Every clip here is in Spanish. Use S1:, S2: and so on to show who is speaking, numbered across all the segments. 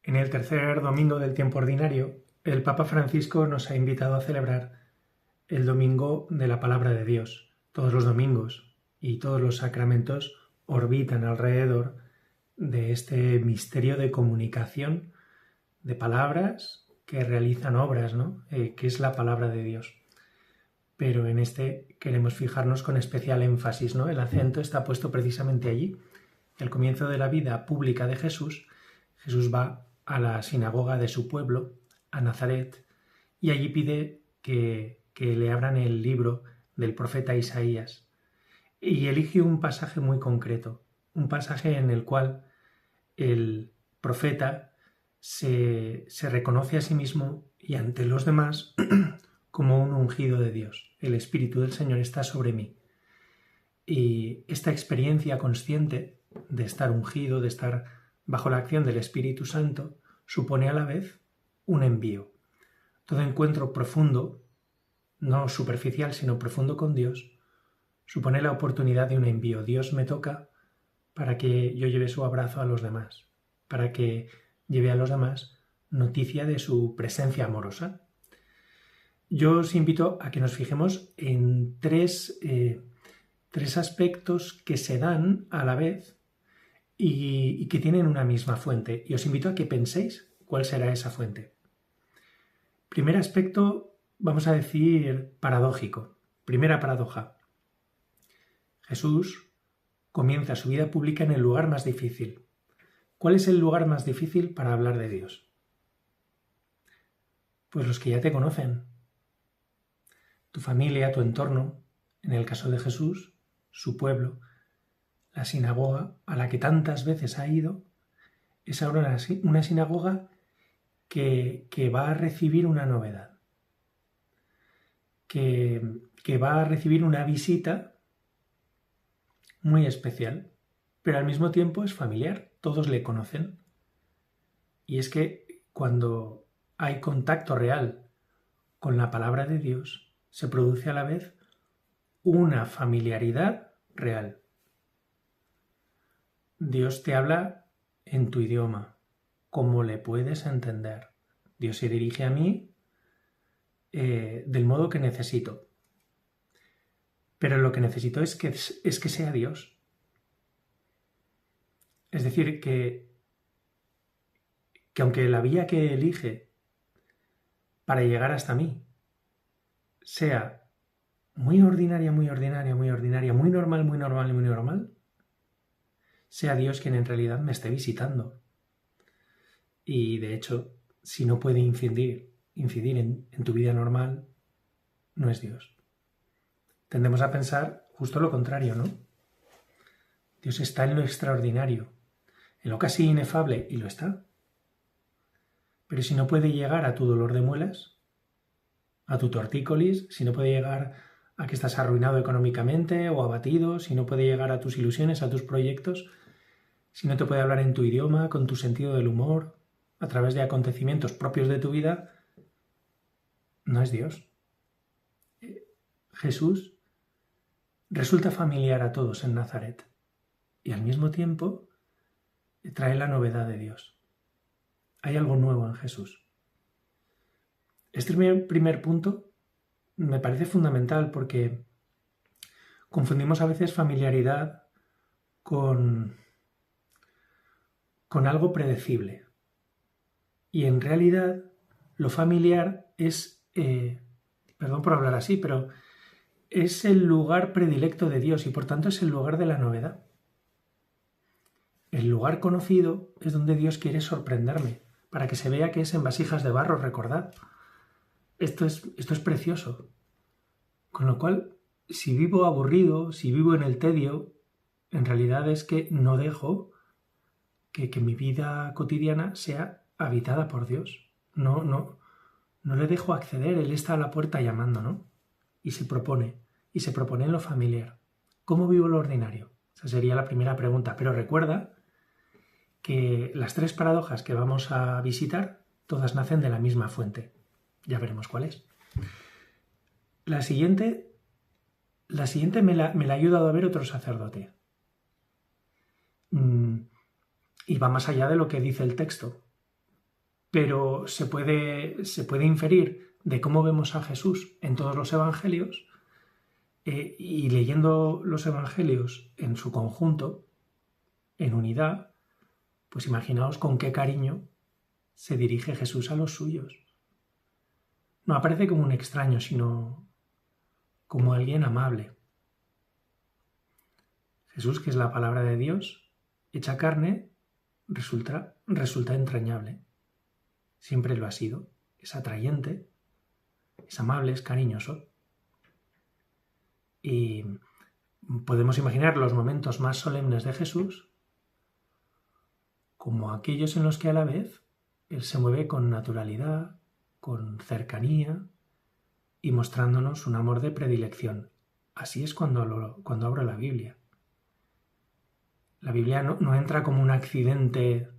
S1: En el tercer domingo del tiempo ordinario, el Papa Francisco nos ha invitado a celebrar el Domingo de la Palabra de Dios. Todos los domingos y todos los sacramentos orbitan alrededor de este misterio de comunicación de palabras que realizan obras, ¿no? Que es la palabra de Dios. Pero en este queremos fijarnos con especial énfasis, ¿no? El acento está puesto precisamente allí. Al comienzo de la vida pública de Jesús, Jesús va a la sinagoga de su pueblo, a Nazaret, y allí pide que le abran el libro del profeta Isaías. Y elige un pasaje muy concreto, un pasaje en el cual el profeta se reconoce a sí mismo y ante los demás como un ungido de Dios. El Espíritu del Señor está sobre mí. Y esta experiencia consciente de estar ungido, de estar bajo la acción del Espíritu Santo, supone a la vez un envío. Todo encuentro profundo, no superficial, sino profundo con Dios, supone la oportunidad de un envío. Dios me toca para que yo lleve su abrazo a los demás, para que lleve a los demás noticia de su presencia amorosa. Yo os invito a que nos fijemos en tres aspectos que se dan a la vez y que tienen una misma fuente. Y os invito a que penséis cuál será esa fuente. Primer aspecto, vamos a decir, paradójico. Primera paradoja. Jesús comienza su vida pública en el lugar más difícil. ¿Cuál es el lugar más difícil para hablar de Dios? Pues los que ya te conocen. Tu familia, tu entorno, en el caso de Jesús, su pueblo, la sinagoga a la que tantas veces ha ido, es ahora una sinagoga que va a recibir una novedad, que va a recibir una visita muy especial, pero al mismo tiempo es familiar, todos le conocen. Y es que cuando hay contacto real con la palabra de Dios, se produce a la vez una familiaridad real. Dios te habla en tu idioma, como le puedes entender. Dios se dirige a mí del modo que necesito. Pero lo que necesito es que sea Dios. Es decir, que aunque la vía que elige para llegar hasta mí sea muy ordinaria, muy ordinaria, muy ordinaria, muy normal, muy normal y muy normal, sea Dios quien en realidad me esté visitando. Y de hecho, si no puede incidir en tu vida normal, no es Dios. Tendemos a pensar justo lo contrario, ¿no? Dios está en lo extraordinario, en lo casi inefable, y lo está. Pero si no puede llegar a tu dolor de muelas, a tu tortícolis, si no puede llegar a que estás arruinado económicamente o abatido, si no puede llegar a tus ilusiones, a tus proyectos, si no te puede hablar en tu idioma, con tu sentido del humor, a través de acontecimientos propios de tu vida, no es Dios. Jesús resulta familiar a todos en Nazaret y al mismo tiempo trae la novedad de Dios. Hay algo nuevo en Jesús. Este primer punto me parece fundamental porque confundimos a veces familiaridad con algo predecible. Y en realidad lo familiar es, perdón por hablar así, pero es el lugar predilecto de Dios y por tanto es el lugar de la novedad. El lugar conocido es donde Dios quiere sorprenderme, para que se vea que es en vasijas de barro, recordad. Esto es precioso. Con lo cual, si vivo aburrido, si vivo en el tedio, en realidad es que no dejo que mi vida cotidiana sea habitada por Dios. No le dejo acceder, Él está a la puerta llamando, ¿no? Y se propone en lo familiar. ¿Cómo vivo lo ordinario? Esa sería la primera pregunta. Pero recuerda que las tres paradojas que vamos a visitar, todas nacen de la misma fuente. Ya veremos cuál es. La siguiente me la ha ayudado a ver otro sacerdote. Y va más allá de lo que dice el texto. pero se puede inferir de cómo vemos a Jesús en todos los evangelios, y leyendo los evangelios en su conjunto, en unidad, pues imaginaos con qué cariño se dirige Jesús a los suyos. No aparece como un extraño, sino como alguien amable. Jesús, que es la palabra de Dios, hecha carne, resulta entrañable. Siempre lo ha sido. Es atrayente, es amable, es cariñoso. Y podemos imaginar los momentos más solemnes de Jesús como aquellos en los que a la vez Él se mueve con naturalidad, con cercanía y mostrándonos un amor de predilección. Así es cuando abro la Biblia. La Biblia no entra como un accidente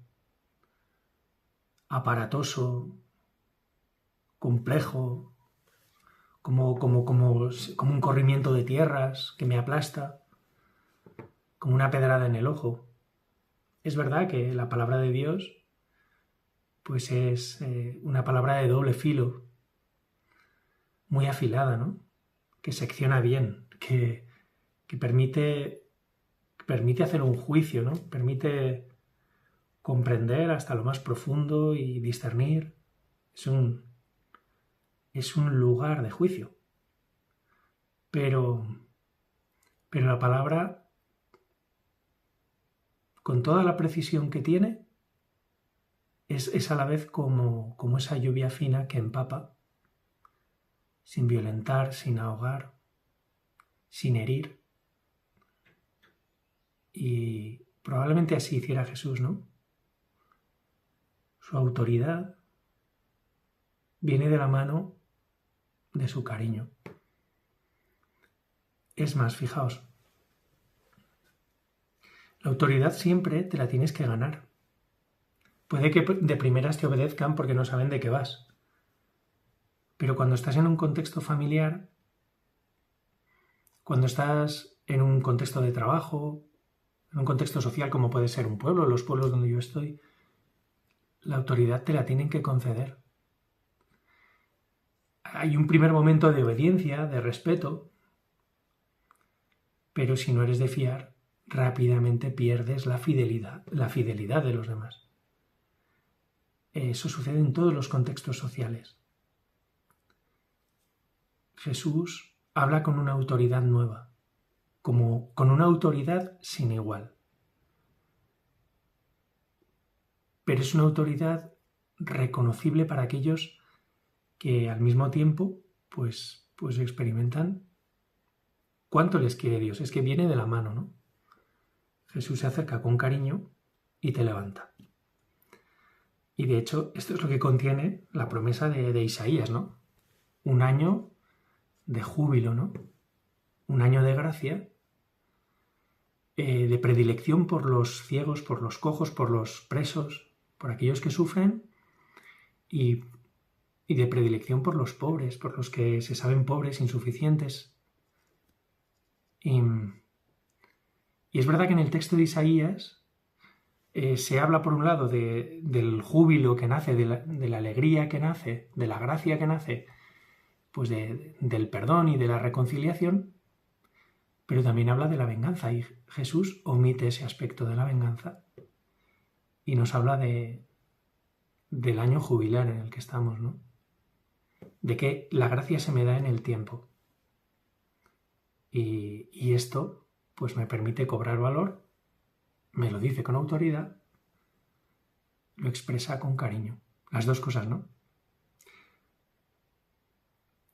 S1: aparatoso, complejo, como un corrimiento de tierras que me aplasta, como una pedrada en el ojo. Es verdad que la palabra de Dios pues es una palabra de doble filo, muy afilada, ¿no? Que secciona bien, que permite hacer un juicio, ¿no? Permite comprender hasta lo más profundo y discernir. Es un lugar de juicio. Pero la palabra, con toda la precisión que tiene, es a la vez como esa lluvia fina que empapa, sin violentar, sin ahogar, sin herir. Y probablemente así hiciera Jesús, ¿no? Su autoridad viene de la mano de su cariño. Es más, fijaos, la autoridad siempre te la tienes que ganar. Puede que de primeras te obedezcan porque no saben de qué vas. Pero cuando estás en un contexto familiar, cuando estás en un contexto de trabajo, en un contexto social como puede ser un pueblo, los pueblos donde yo estoy, la autoridad te la tienen que conceder. Hay un primer momento de obediencia, de respeto, pero si no eres de fiar, rápidamente pierdes la fidelidad de los demás. Eso sucede en todos los contextos sociales. Jesús habla con una autoridad nueva, como con una autoridad sin igual. Pero es una autoridad reconocible para aquellos que al mismo tiempo pues experimentan cuánto les quiere Dios. Es que viene de la mano, ¿no? Jesús se acerca con cariño y te levanta. Y de hecho, esto es lo que contiene la promesa de Isaías, ¿no? Un año de júbilo, ¿no? Un año de gracia, de predilección por los ciegos, por los cojos, por los presos, por aquellos que sufren y de predilección por los pobres, por los que se saben pobres, insuficientes. Y es verdad que en el texto de Isaías se habla por un lado del júbilo que nace, de la alegría que nace, de la gracia que nace, pues del perdón y de la reconciliación, pero también habla de la venganza y Jesús omite ese aspecto de la venganza y nos habla del año jubilar en el que estamos, ¿no? De que la gracia se me da en el tiempo y esto pues me permite cobrar valor, me lo dice con autoridad, lo expresa con cariño, las dos cosas, ¿no?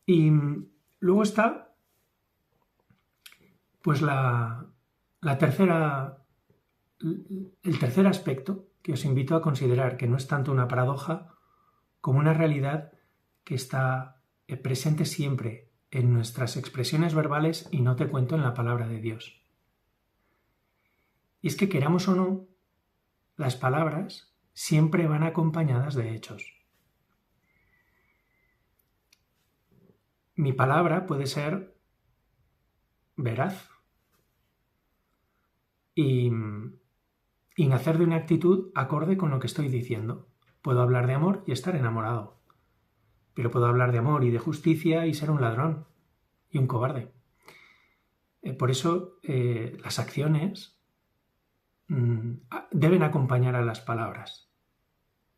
S1: Y luego está pues el tercer aspecto que os invito a considerar, que no es tanto una paradoja como una realidad que está presente siempre en nuestras expresiones verbales y no te cuento en la palabra de Dios. Y es que queramos o no, las palabras siempre van acompañadas de hechos. Mi palabra puede ser veraz y nacer de una actitud acorde con lo que estoy diciendo. Puedo hablar de amor y estar enamorado, pero puedo hablar de amor y de justicia y ser un ladrón y un cobarde. Por eso las acciones deben acompañar a las palabras.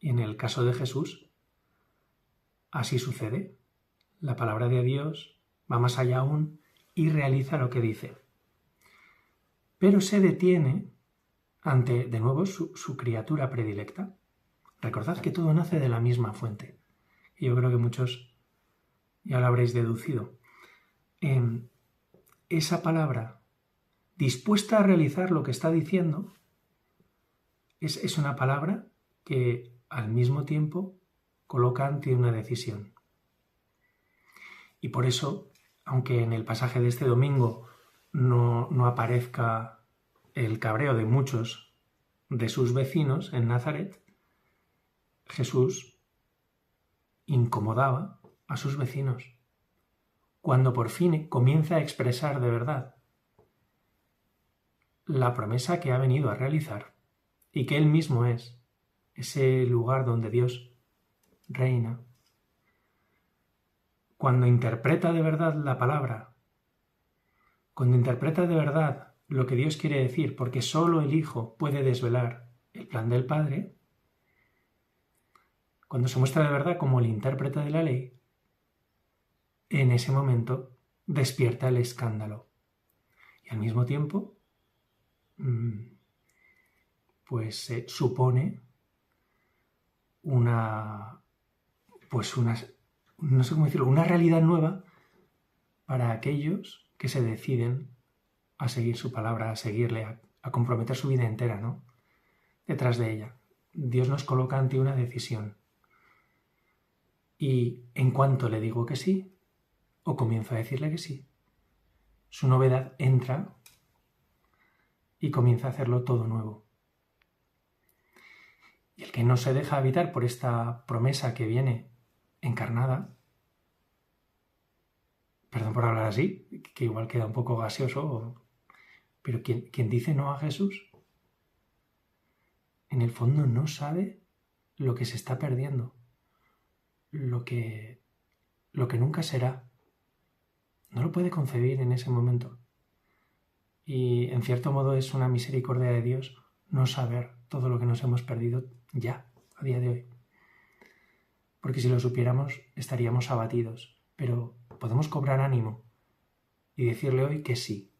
S1: Y en el caso de Jesús, así sucede. La palabra de Dios va más allá aún y realiza lo que dice. Pero se detiene ante, de nuevo, su criatura predilecta. Recordad que todo nace de la misma fuente. Y yo creo que muchos ya lo habréis deducido. Esa palabra, dispuesta a realizar lo que está diciendo, es una palabra que al mismo tiempo coloca ante una decisión. Y por eso, aunque en el pasaje de este domingo no aparezca el cabreo de muchos de sus vecinos en Nazaret, Jesús incomodaba a sus vecinos cuando por fin comienza a expresar de verdad la promesa que ha venido a realizar y que él mismo es ese lugar donde Dios reina. Cuando interpreta de verdad la palabra, cuando interpreta de verdad lo que Dios quiere decir, porque solo el Hijo puede desvelar el plan del Padre, cuando se muestra de verdad como el intérprete de la ley, en ese momento despierta el escándalo. Y al mismo tiempo, pues supone una realidad nueva para aquellos que se deciden a seguir su palabra, a seguirle, a comprometer su vida entera, ¿no? Detrás de ella. Dios nos coloca ante una decisión. Y en cuanto le digo que sí, o comienzo a decirle que sí, su novedad entra y comienza a hacerlo todo nuevo. Y el que no se deja habitar por esta promesa que viene encarnada, perdón por hablar así, que igual queda un poco gaseoso, pero quien dice no a Jesús, en el fondo no sabe lo que se está perdiendo, lo que nunca será. No lo puede concebir en ese momento. Y en cierto modo es una misericordia de Dios no saber todo lo que nos hemos perdido ya, a día de hoy. Porque si lo supiéramos estaríamos abatidos, pero podemos cobrar ánimo y decirle hoy que sí.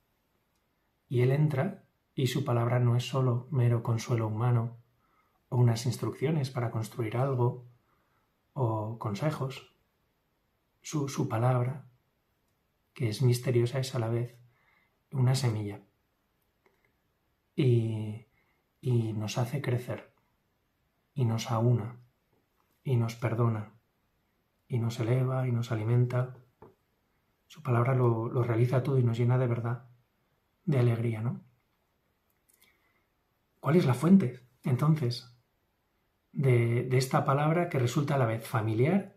S1: Y Él entra y su palabra no es solo mero consuelo humano o unas instrucciones para construir algo o consejos. Su palabra, que es misteriosa, es a la vez una semilla y nos hace crecer y nos aúna y nos perdona y nos eleva y nos alimenta. Su palabra lo realiza todo y nos llena de verdad, de alegría, ¿no? ¿Cuál es la fuente, entonces, de esta palabra que resulta a la vez familiar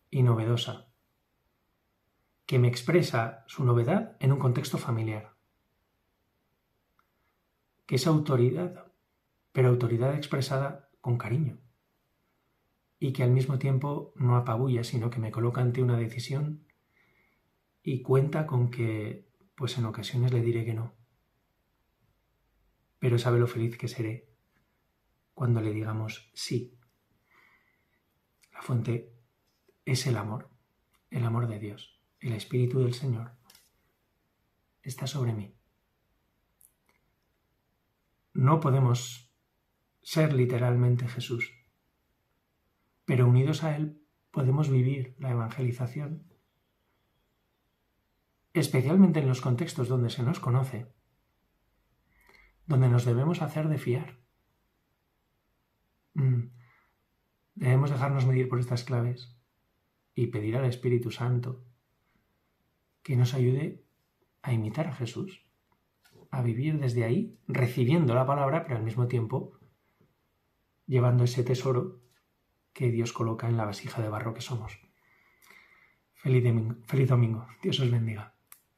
S1: y novedosa? Que me expresa su novedad en un contexto familiar. Que es autoridad, pero autoridad expresada con cariño. Y que al mismo tiempo no apabulla, sino que me coloca ante una decisión y cuenta con que, pues en ocasiones le diré que no. Pero sabe lo feliz que seré cuando le digamos sí. La fuente es el amor de Dios. El Espíritu del Señor está sobre mí. No podemos ser literalmente Jesús, pero unidos a Él podemos vivir la evangelización, especialmente en los contextos donde se nos conoce, donde nos debemos hacer de fiar. Debemos dejarnos medir por estas claves y pedir al Espíritu Santo que nos ayude a imitar a Jesús, a vivir desde ahí, recibiendo la palabra, pero al mismo tiempo llevando ese tesoro que Dios coloca en la vasija de barro que somos. Feliz domingo. Dios os bendiga.